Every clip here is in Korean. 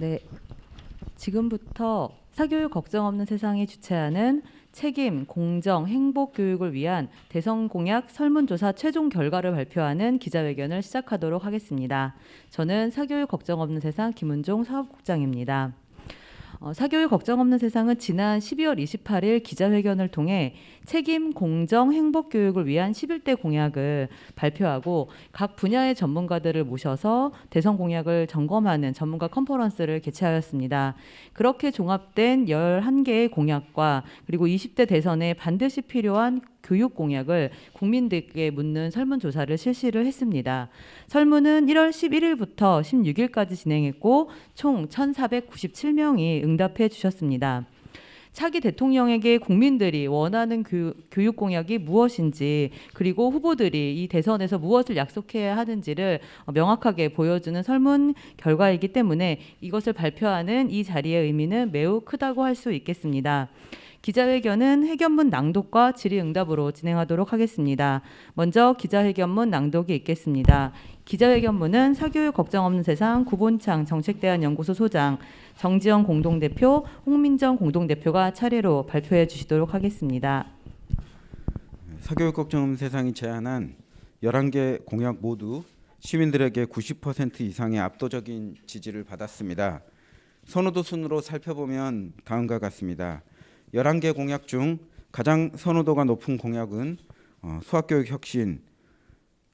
네, 지금부터 사교육 걱정 없는 세상이 주최하는 책임, 공정, 행복 교육을 위한 대선 공약 설문조사 최종 결과를 발표하는 기자회견을 시작하도록 하겠습니다. 저는 사교육 걱정 없는 세상 김은종 사업국장입니다. 사교육 걱정 없는 세상은 지난 12월 28일 기자회견을 통해 책임, 공정, 행복 교육을 위한 11대 공약을 발표하고 각 분야의 전문가들을 모셔서 대선 공약을 점검하는 전문가 컨퍼런스를 개최하였습니다. 그렇게 종합된 11개의 공약과 그리고 20대 대선에 반드시 필요한 교육 공약을 국민들께 묻는 설문조사를 실시를 했습니다. 설문은 1월 11일부터 16일까지 진행했고 총 1,497명이 응답해 주셨습니다. 차기 대통령에게 국민들이 원하는 교육 공약이 무엇인지 그리고 후보들이 이 대선에서 무엇을 약속해야 하는지를 명확하게 보여주는 설문 결과이기 때문에 이것을 발표하는 이 자리의 의미는 매우 크다고 할 수 있겠습니다. 기자회견은 회견문 낭독과 질의응답으로 진행하도록 하겠습니다. 먼저 기자회견문 낭독이 있겠습니다. 기자회견문은 사교육 걱정 없는 세상 구본창 정책대안연구소 소장, 정지영 공동대표, 홍민정 공동대표가 차례로 발표해 주시도록 하겠습니다. 사교육 걱정 없는 세상이 제안한 11개 공약 모두 시민들에게 90% 이상의 압도적인 지지를 받았습니다. 선호도 순으로 살펴보면 다음과 같습니다. 11개 공약 중 가장 선호도가 높은 공약은 수학교육 혁신,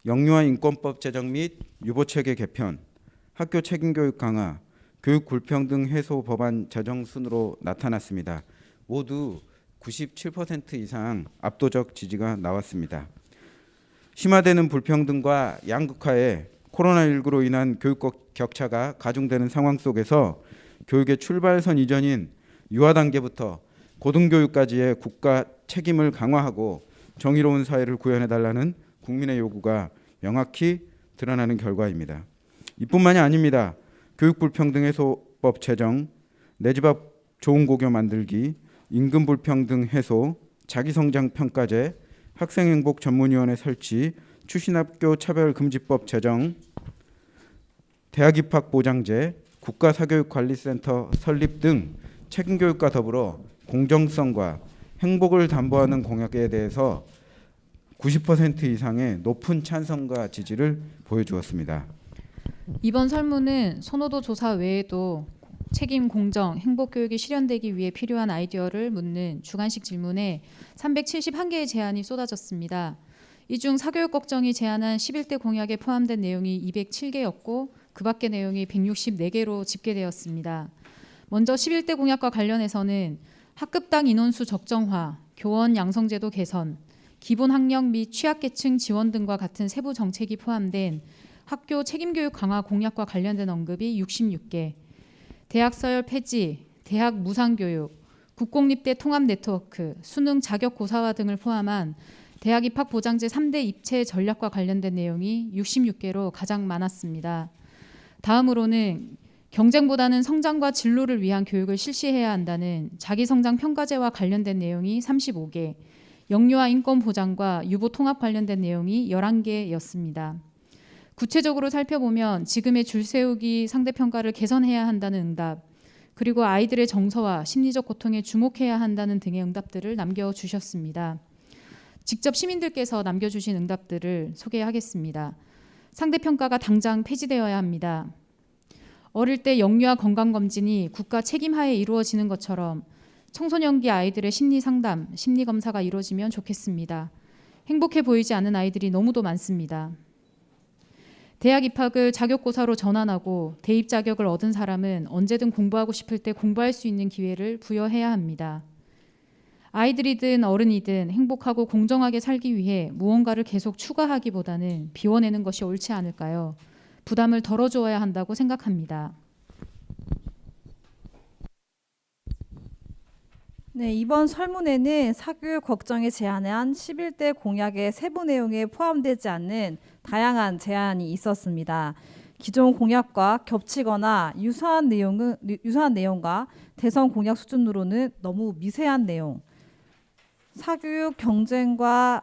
영유아 인권법 제정 및 유보체계 개편, 학교 책임교육 강화, 교육 불평등 해소 법안 제정 순으로 나타났습니다. 모두 97% 이상 압도적 지지가 나왔습니다. 심화되는 불평등과 양극화에 코로나19로 인한 교육 격차가 가중되는 상황 속에서 교육의 출발선 이전인 유아 단계부터 고등교육까지의 국가 책임을 강화하고 정의로운 사회를 구현해달라는 국민의 요구가 명확히 드러나는 결과입니다. 이뿐만이 아닙니다. 교육불평등 해소법 제정, 내 집 앞 좋은 고교 만들기, 임금불평등 해소, 자기성장평가제, 학생행복 전문위원회 설치, 추신학교 차별금지법 제정, 대학 입학 보장제, 국가사교육관리센터 설립 등 책임교육과 더불어 공정성과 행복을 담보하는 공약에 대해서 90% 이상의 높은 찬성과 지지를 보여주었습니다. 이번 설문은 선호도 조사 외에도 책임, 공정, 행복 교육이 실현되기 위해 필요한 아이디어를 묻는 주관식 질문에 371개의 제안이 쏟아졌습니다. 이 중 사교육 걱정이 제안한 11대 공약에 포함된 내용이 207개였고 그 밖의 내용이 164개로 집계되었습니다. 먼저 11대 공약과 관련해서는 학급당 인원수 적정화, 교원 양성제도 개선, 기본 학력 및 취약계층 지원 등과 같은 세부 정책이 포함된 학교 책임교육 강화 공약과 관련된 언급이 66개, 대학 서열 폐지, 대학 무상교육, 국공립대 통합 네트워크, 수능 자격 고사화 등을 포함한 대학 입학 보장제 3대 입체 전략과 관련된 내용이 66개로 가장 많았습니다. 다음으로는 경쟁보다는 성장과 진로를 위한 교육을 실시해야 한다는 자기성장 평가제와 관련된 내용이 35개, 영유아 인권 보장과 유보 통합 관련된 내용이 11개였습니다. 구체적으로 살펴보면 지금의 줄 세우기 상대평가를 개선해야 한다는 응답, 그리고 아이들의 정서와 심리적 고통에 주목해야 한다는 등의 응답들을 남겨주셨습니다. 직접 시민들께서 남겨주신 응답들을 소개하겠습니다. 상대평가가 당장 폐지되어야 합니다. 어릴 때 영유아 건강검진이 국가 책임하에 이루어지는 것처럼 청소년기 아이들의 심리상담, 심리검사가 이루어지면 좋겠습니다. 행복해 보이지 않는 아이들이 너무도 많습니다. 대학 입학을 자격고사로 전환하고 대입 자격을 얻은 사람은 언제든 공부하고 싶을 때 공부할 수 있는 기회를 부여해야 합니다. 아이들이든 어른이든 행복하고 공정하게 살기 위해 무언가를 계속 추가하기보다는 비워내는 것이 옳지 않을까요? 부담을 덜어주어야 한다고 생각합니다. 네, 이번 설문에는 사교육 걱정에 제안한 11대 공약의 세부 내용에 포함되지 않는 다양한 제안이 있었습니다. 기존 공약과 겹치거나 유사한 내용과 대선 공약 수준으로는 너무 미세한 내용, 사교육 경쟁과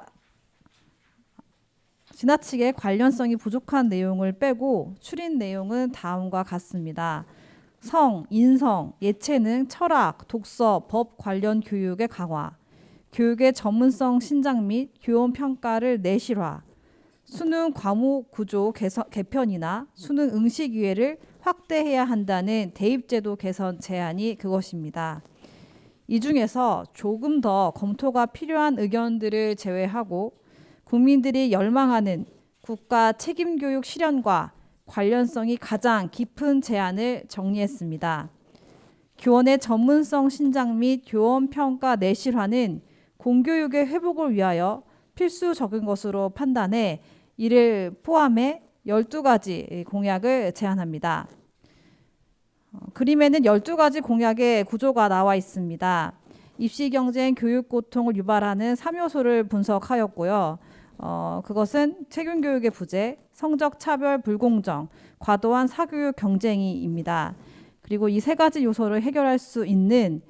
지나치게 관련성이 부족한 내용을 빼고 추린 내용은 다음과 같습니다. 성, 인성, 예체능, 철학, 독서, 법 관련 교육의 강화, 교육의 전문성 신장 및 교원 평가를 내실화, 수능 과목 구조 개편이나 수능 응시 기회를 확대해야 한다는 대입제도 개선 제안이 그것입니다. 이 중에서 조금 더 검토가 필요한 의견들을 제외하고 국민들이 열망하는 국가 책임교육 실현과 관련성이 가장 깊은 제안을 정리했습니다. 교원의 전문성 신장 및 교원 평가 내실화는 공교육의 회복을 위하여 필수적인 것으로 판단해 이를 포함해 12가지 공약을 제안합니다. 그림에는 12가지 공약의 구조가 나와 있습니다. 입시 경쟁, 교육 고통을 유발하는 3요소를 분석하였고요. 그것은 책임 교육의 부재, 성적 차별 불공정, 과도한 사교육 경쟁이입니다. 그리고 이 세 가지 요소를 해결할 수 있는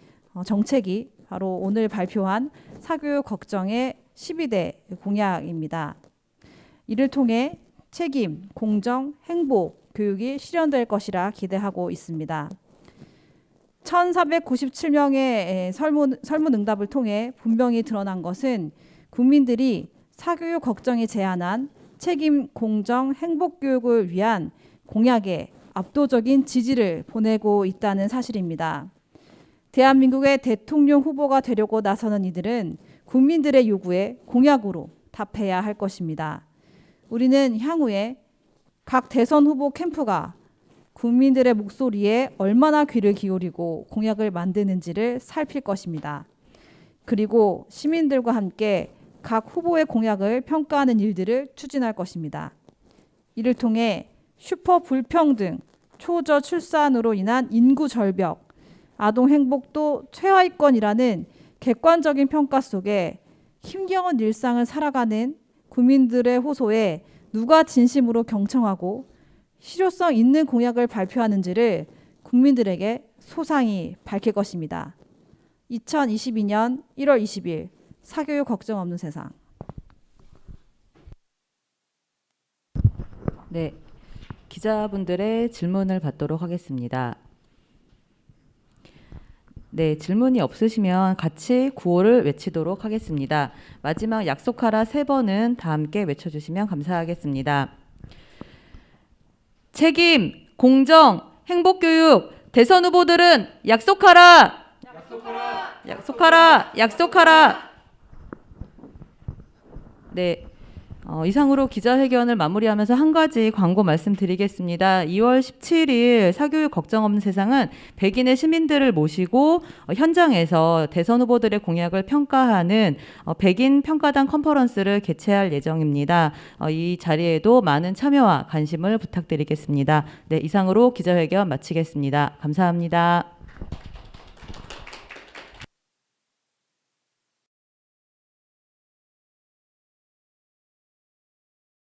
정책이 바로 오늘 발표한 사교육 걱정의 12대 공약입니다. 이를 통해 책임, 공정, 행복 교육이 실현될 것이라 기대하고 있습니다. 1497명의 설문응답을 통해 분명히 드러난 것은 국민들이 사교육 걱정이 제안한 책임, 공정, 행복 교육을 위한 공약에 압도적인 지지를 보내고 있다는 사실입니다. 대한민국의 대통령 후보가 되려고 나서는 이들은 국민들의 요구에 공약으로 답해야 할 것입니다. 우리는 향후에 각 대선 후보 캠프가 국민들의 목소리에 얼마나 귀를 기울이고 공약을 만드는지를 살필 것입니다. 그리고 시민들과 함께 각 후보의 공약을 평가하는 일들을 추진할 것입니다. 이를 통해 슈퍼 불평등, 초저 출산으로 인한 인구 절벽, 아동 행복도 최하위권이라는 객관적인 평가 속에 힘겨운 일상을 살아가는 국민들의 호소에 누가 진심으로 경청하고 실효성 있는 공약을 발표하는지를 국민들에게 소상히 밝힐 것입니다. 2022년 1월 20일 사교육 걱정 없는 세상. 네, 기자분들의 질문을 받도록 하겠습니다. 네, 질문이 없으시면 같이 구호를 외치도록 하겠습니다. 마지막 약속하라 3번은 다 함께 외쳐주시면 감사하겠습니다. 책임, 공정, 행복교육, 대선 후보들은 약속하라! 약속하라! 약속하라! 약속하라! 네. 이상으로 기자회견을 마무리하면서 한 가지 광고 말씀드리겠습니다. 2월 17일 사교육 걱정 없는 세상은 백인의 시민들을 모시고 현장에서 대선 후보들의 공약을 평가하는 백인 평가단 컨퍼런스를 개최할 예정입니다. 이 자리에도 많은 참여와 관심을 부탁드리겠습니다. 네, 이상으로 기자회견 마치겠습니다. 감사합니다.